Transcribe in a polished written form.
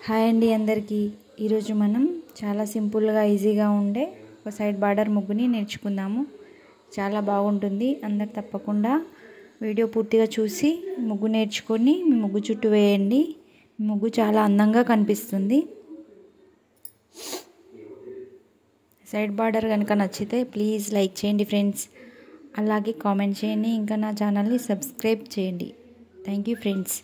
Hi అండి అందరికీ. ఈరోజు మనం చాలా సింపుల్గా ఈజీగా ఉండే ఒక సైడ్ బార్డర్ ముగ్గుని నేర్చుకుందాము. చాలా బాగుంటుంది. అందరు తప్పకుండా వీడియో పూర్తిగా చూసి ముగ్గు నేర్చుకొని మీ ముగ్గు చుట్టూ వేయండి. ముగ్గు చాలా అందంగా కనిపిస్తుంది. సైడ్ బార్డర్ కనుక నచ్చితే ప్లీజ్ లైక్ చేయండి ఫ్రెండ్స్. అలాగే కామెంట్ చేయండి. ఇంకా నా ఛానల్ని సబ్స్క్రైబ్ చేయండి. Thank you friends.